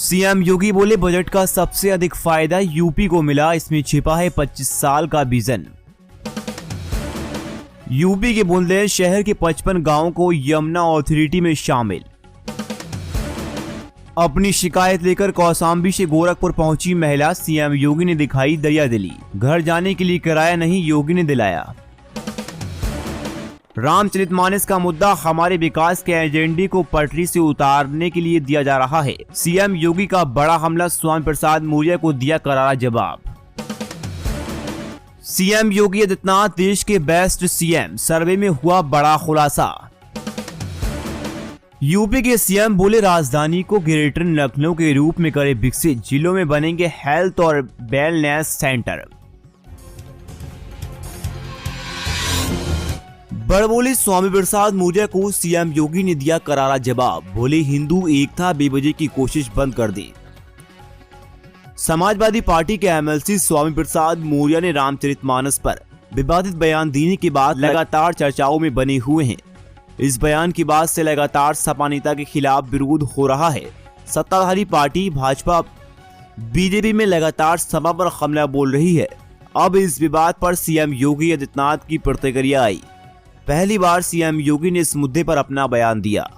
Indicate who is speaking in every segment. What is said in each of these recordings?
Speaker 1: CM योगी बोले budget का सबसे अधिक फायदा यूपी को मिला, इसमें छिपा है 25 साल का विजन। यूपी के बुंदेलखंड शहर के 55 गांवों को यमुना अथॉरिटी में शामिल। अपनी शिकायत लेकर कौशाम्बी से गोरखपुर पहुंची महिला, सीएम योगी ने दिखाई दरियादिली। घर जाने के लिए किराया नहीं, योगी ने दिलाया। रामचरितमानस का मुद्दा हमारे विकास के एजेंडे को पटरी से उतारने के लिए दिया जा रहा है। सीएम योगी का बड़ा हमला, स्वामी प्रसाद मौर्य को दिया करारा जवाब। सीएम योगी आदित्यनाथ देश के बेस्ट सीएम, सर्वे में हुआ बड़ा खुलासा। यूपी के सीएम बोले राजधानी को ग्रेटर लखनऊ के रूप में करे विकसित, जिलों में बनेंगे हेल्थ और वेलनेस सेंटर। बड़बोले स्वामी प्रसाद मौर्य को सीएम योगी ने दिया करारा जवाब, बोले हिंदू एकता बेवजह की कोशिश बंद कर दी। समाजवादी पार्टी के एमएलसी स्वामी प्रसाद मौर्य ने रामचरितमानस पर विवादित बयान देने के बाद लगातार चर्चाओं में बने हुए हैं। इस बयान के बाद से लगातार सपा नेता के खिलाफ विरोध हो रहा है। सत्ताधारी पार्टी भाजपा बीजेपी में लगातार सपा पर हमला बोल रही है। अब इस विवाद पर सीएम योगी आदित्यनाथ की प्रतिक्रिया आई। पहली बार सीएम योगी ने इस मुद्दे पर अपना बयान दिया।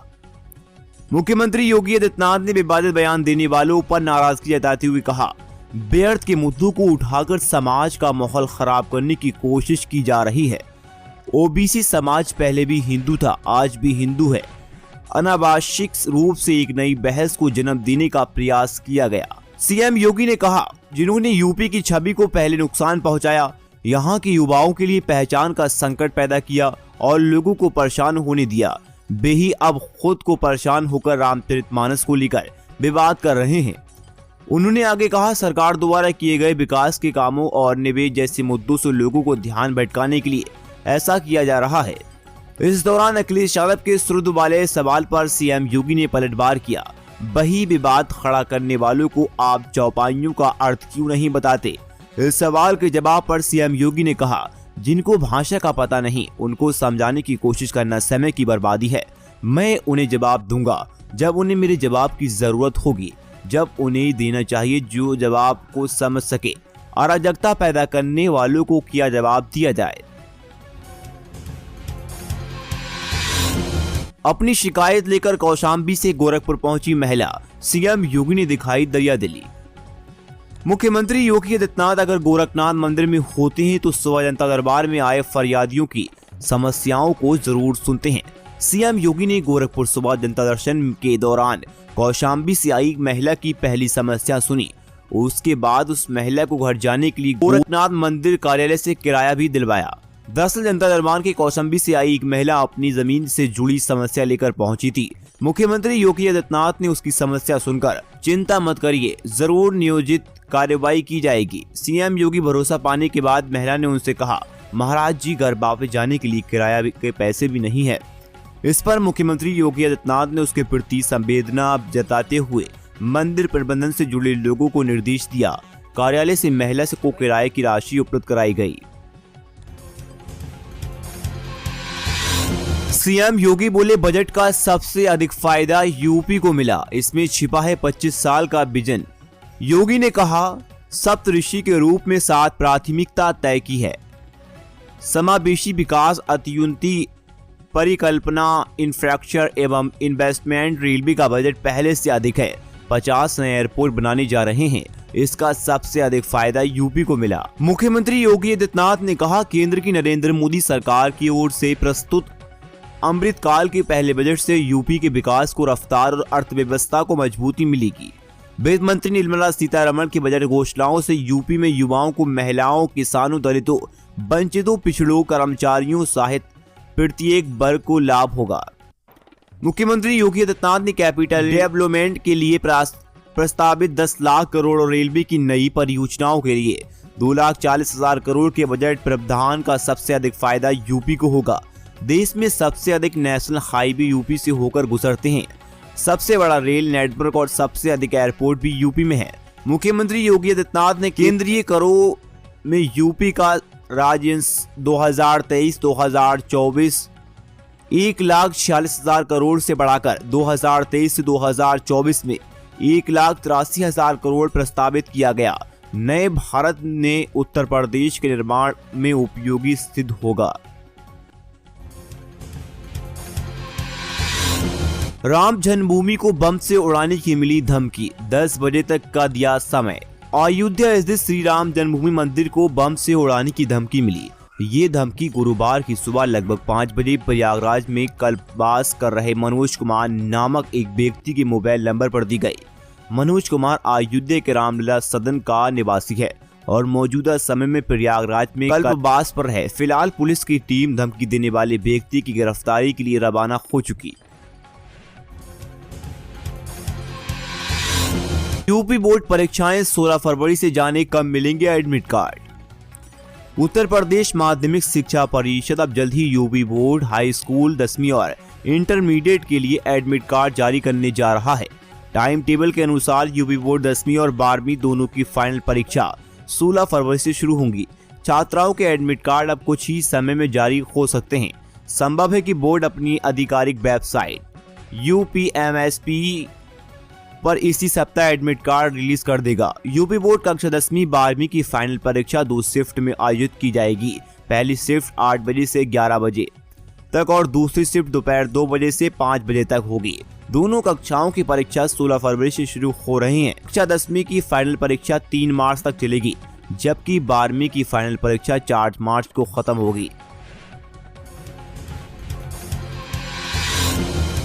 Speaker 1: मुख्यमंत्री योगी आदित्यनाथ ने विवादित बयान देने वालों पर नाराजगी जताते हुए कहा, व्यर्थ के मुद्दों को उठाकर समाज का माहौल खराब करने की कोशिश की जा रही है। ओबीसी समाज पहले भी हिंदू था, आज भी हिंदू है। अनावश्यक रूप से एक नई बहस को जन्म देने का प्रयास किया गया। सीएम योगी ने कहा, जिन्होंने यूपी की छवि को पहले नुकसान पहुंचाया, यहाँ के युवाओं के लिए पहचान का संकट पैदा किया और लोगों को परेशान होने दिया, वे ही अब खुद को परेशान होकर रामचरितमानस को लेकर विवाद कर रहे हैं। उन्होंने आगे कहा, सरकार द्वारा किए गए विकास के कामों और निवेश जैसे मुद्दों से लोगों को ध्यान भटकाने के लिए ऐसा किया जा रहा है। इस दौरान अखिलेश यादव के श्रुद्ध वाले सवाल पर सीएम योगी ने पलटवार किया, वही विवाद खड़ा करने वालों को आप चौपाइयों का अर्थ क्यों नहीं बताते। इस सवाल के जवाब पर सीएम योगी ने कहा, जिनको भाषा का पता नहीं उनको समझाने की कोशिश करना समय की बर्बादी है। मैं उन्हें जवाब दूंगा जब उन्हें मेरे जवाब की जरूरत होगी, जब उन्हें देना चाहिए जो जवाब को समझ सके। अराजकता पैदा करने वालों को क्या जवाब दिया जाए। अपनी शिकायत लेकर कौशाम्बी से गोरखपुर पहुंची महिला, सीएम योगी ने दिखाई दरियादिली। मुख्यमंत्री योगी आदित्यनाथ अगर गोरखनाथ मंदिर में होते हैं तो सुबह जनता दरबार में आए फरियादियों की समस्याओं को जरूर सुनते हैं। सीएम योगी ने गोरखपुर सुबह जनता दर्शन के दौरान कौशाम्बी से आई महिला की पहली समस्या सुनी। उसके बाद उस महिला को घर जाने के लिए गोरखनाथ मंदिर कार्यालय से किराया भी दिलवाया। दरअसल जनता दरबार के कौशाम्बी से आई एक महिला अपनी जमीन से जुड़ी समस्या लेकर पहुंची थी। मुख्यमंत्री योगी आदित्यनाथ ने उसकी समस्या सुनकर, चिंता मत करिए, जरूर नियोजित कार्रवाई की जाएगी। सीएम योगी भरोसा पाने के बाद महिला ने उनसे कहा, महाराज जी घर वापस जाने के लिए किराया के पैसे भी नहीं है। इस पर मुख्यमंत्री योगी आदित्यनाथ ने उसके प्रति संवेदना जताते हुए मंदिर प्रबंधन से जुड़े लोगों को निर्देश दिया। कार्यालय से महिला को किराए की राशि उपलब्ध कराई गई। सीएम योगी बोले बजट का सबसे अधिक फायदा यूपी को मिला, इसमें छिपा है 25 साल का विजन। योगी ने कहा, सप्तऋषि के रूप में 7 प्राथमिकता तय की है। समावेशी विकास, अत्युन्नति, परिकल्पना, इंफ्रास्ट्रक्चर एवं इन्वेस्टमेंट। रेलवे का बजट पहले से अधिक है। 50 नए एयरपोर्ट बनाने जा रहे हैं। इसका सबसे अधिक फायदा यूपी को मिला। मुख्यमंत्री योगी आदित्यनाथ ने कहा, केंद्र की नरेंद्र मोदी सरकार की ओर से प्रस्तुत अमृतकाल के पहले बजट से यूपी के विकास को रफ्तार और अर्थव्यवस्था को मजबूती मिलेगी। वित्त मंत्री निर्मला सीतारमण की बजट घोषणाओं से यूपी में युवाओं को, महिलाओं, किसानों, दलितों, वंचितों, पिछड़ों, कर्मचारियों सहित प्रत्येक वर्ग को लाभ होगा। मुख्यमंत्री योगी आदित्यनाथ ने कैपिटल डेवलपमेंट के लिए प्रस्तावित 10 लाख करोड़ और रेलवे की नई परियोजनाओं के लिए 2,40,000 करोड़ के बजट प्रावधान का सबसे अधिक फायदा यूपी को होगा। देश में सबसे अधिक नेशनल हाईवे यूपी से होकर गुजरते हैं। सबसे बड़ा रेल नेटवर्क और सबसे अधिक एयरपोर्ट भी यूपी में है। मुख्यमंत्री योगी आदित्यनाथ ने केंद्रीय करों में यूपी का राजस्व 2023-2024 1,46,000 करोड़ से बढ़ाकर 2023 से 2024 में 1,83,000 करोड़ प्रस्तावित किया गया। नए भारत ने उत्तर प्रदेश के निर्माण में उपयोगी सिद्ध होगा। राम जन्मभूमि को बम से उड़ाने की मिली धमकी, 10 बजे तक का दिया समय। अयोध्या स्थित श्री राम जन्मभूमि मंदिर को बम से उड़ाने की धमकी मिली। ये धमकी गुरुवार की सुबह लगभग 5 बजे प्रयागराज में कल्पवास कर रहे मनोज कुमार नामक एक व्यक्ति के मोबाइल नंबर पर दी गई। मनोज कुमार अयोध्या के रामलीला सदन का निवासी है और मौजूदा समय में प्रयागराज में कल्पवास पर है। फिलहाल पुलिस की टीम धमकी देने वाले व्यक्ति की गिरफ्तारी के लिए रवाना हो चुकी। यूपी बोर्ड परीक्षाएं 16 फरवरी से जाने, कब मिलेंगे एडमिट कार्ड। उत्तर प्रदेश माध्यमिक शिक्षा परिषद अब जल्द ही यूपी बोर्ड, हाई स्कूल, 10वीं और इंटरमीडिएट के लिए एडमिट कार्ड जारी करने जा रहा है। टाइम टेबल के अनुसार यूपी बोर्ड 10वीं और 12वीं दोनों की फाइनल परीक्षा 16 फरवरी से शुरू होंगी। छात्राओं के एडमिट कार्ड अब कुछ ही समय में जारी हो सकते हैं। संभव है कि बोर्ड अपनी आधिकारिक वेबसाइट UPMSP पर इसी सप्ताह एडमिट कार्ड रिलीज कर देगा। यूपी बोर्ड कक्षा 10वीं 12वीं की फाइनल परीक्षा 2 शिफ्ट में आयोजित की जाएगी। पहली शिफ्ट 8 बजे से 11 बजे तक और दूसरी शिफ्ट दोपहर 2 बजे से 5 बजे तक होगी। दोनों कक्षाओं की परीक्षा 16 फरवरी से शुरू हो रही है। कक्षा 10वीं की फाइनल परीक्षा 3 मार्च तक चलेगी, जबकि 12वीं की फाइनल परीक्षा 4 मार्च को खत्म होगी।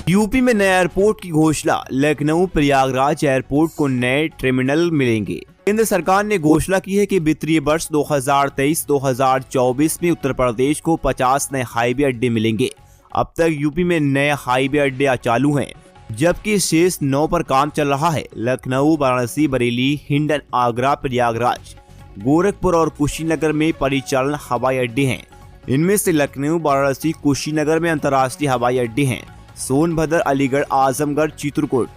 Speaker 1: यूपी में नए एयरपोर्ट की घोषणा, लखनऊ प्रयागराज एयरपोर्ट को नए टर्मिनल मिलेंगे। केंद्र सरकार ने घोषणा की है कि वित्तीय वर्ष 2023-2024 में उत्तर प्रदेश को 50 नए हाईवे अड्डे मिलेंगे। अब तक यूपी में नए हाईवे अड्डे चालू हैं, जबकि शेष 9 पर काम चल रहा है। लखनऊ, वाराणसी, बरेली, हिंडन, आगरा, प्रयागराज, गोरखपुर और कुशीनगर में परिचालन हवाई अड्डे हैं। इनमें से लखनऊ, वाराणसी, कुशीनगर में अंतर्राष्ट्रीय हवाई अड्डे हैं। सोनभद्र, अलीगढ़, आजमगढ़, चित्रकूट,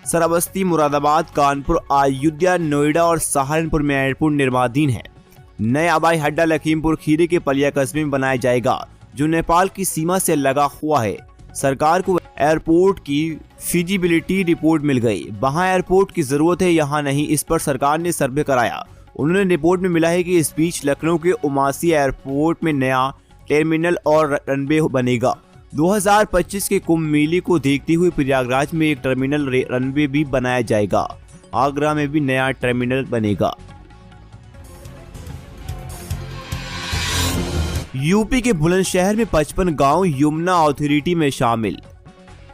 Speaker 1: श्रावस्ती, मुरादाबाद, कानपुर, अयोध्या, नोएडा और सहारनपुर में एयरपोर्ट निर्माणाधीन है। नए हवाई अड्डा लखीमपुर खीरी के पलिया कस्बे में बनाया जाएगा, जो नेपाल की सीमा से लगा हुआ है। सरकार को एयरपोर्ट की फिजिबिलिटी रिपोर्ट मिल गई। वहां एयरपोर्ट की जरूरत है, यहाँ नहीं। इस पर सरकार ने सर्वे कराया। उन्होंने रिपोर्ट में मिला है कि इस बीच लखनऊ के उमासी एयरपोर्ट में नया टर्मिनल और रनवे बनेगा। 2025 के कुंभ मेले को देखते हुए प्रयागराज में एक टर्मिनल रनवे भी बनाया जाएगा। आगरा में भी नया टर्मिनल बनेगा। यूपी के बुलंदशहर में 55 गांव यमुना अथॉरिटी में शामिल।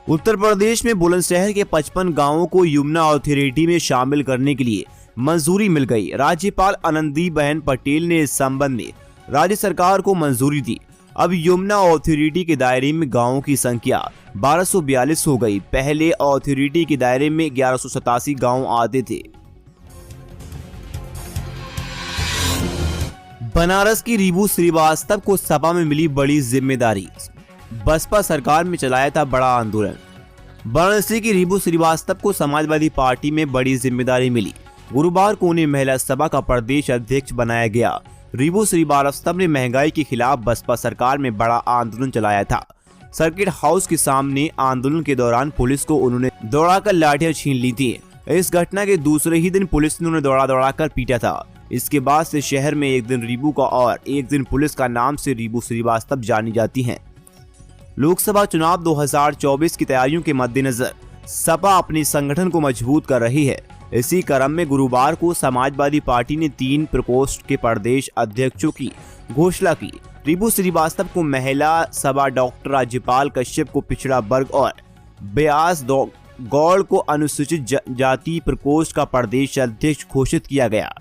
Speaker 1: उत्तर प्रदेश में बुलंदशहर के 55 गांवों को यमुना अथॉरिटी में शामिल करने के लिए मंजूरी मिल गई। राज्यपाल आनंदीबेन पटेल ने इस संबंध में राज्य सरकार को मंजूरी दी। अब यमुना अथॉरिटी के दायरे में गांवों की संख्या 1242 हो गई। पहले अथॉरिटी के दायरे में 1187 गांव आते थे। बनारस की रीबू श्रीवास्तव को सपा में मिली बड़ी जिम्मेदारी, बसपा सरकार में चलाया था बड़ा आंदोलन। वाराणसी की रीबू श्रीवास्तव को समाजवादी पार्टी में बड़ी जिम्मेदारी मिली। गुरुवार को उन्हें महिला सभा का प्रदेश अध्यक्ष बनाया गया। रीबू श्रीवास्तव ने महंगाई के खिलाफ बसपा सरकार में बड़ा आंदोलन चलाया था। सर्किट हाउस के सामने आंदोलन के दौरान पुलिस को उन्होंने दौड़ाकर लाठियां छीन ली थी। इस घटना के दूसरे ही दिन पुलिस ने उन्हें दौड़ा कर पीटा था। इसके बाद से शहर में एक दिन रीबू का और एक दिन पुलिस का नाम से रीबू श्रीवास्तव जानी जाती हैं। लोकसभा चुनाव 2024 की तैयारियों के मद्देनजर सपा अपने संगठन को मजबूत कर रही है। इसी क्रम में गुरुवार को समाजवादी पार्टी ने 3 प्रकोष्ठ के प्रदेश अध्यक्षों की घोषणा की। रीबू श्रीवास्तव को महिला सभा, डॉक्टर राज्यपाल कश्यप को पिछड़ा वर्ग और व्यास गौड़ को अनुसूचित जाति प्रकोष्ठ का प्रदेश अध्यक्ष घोषित किया गया।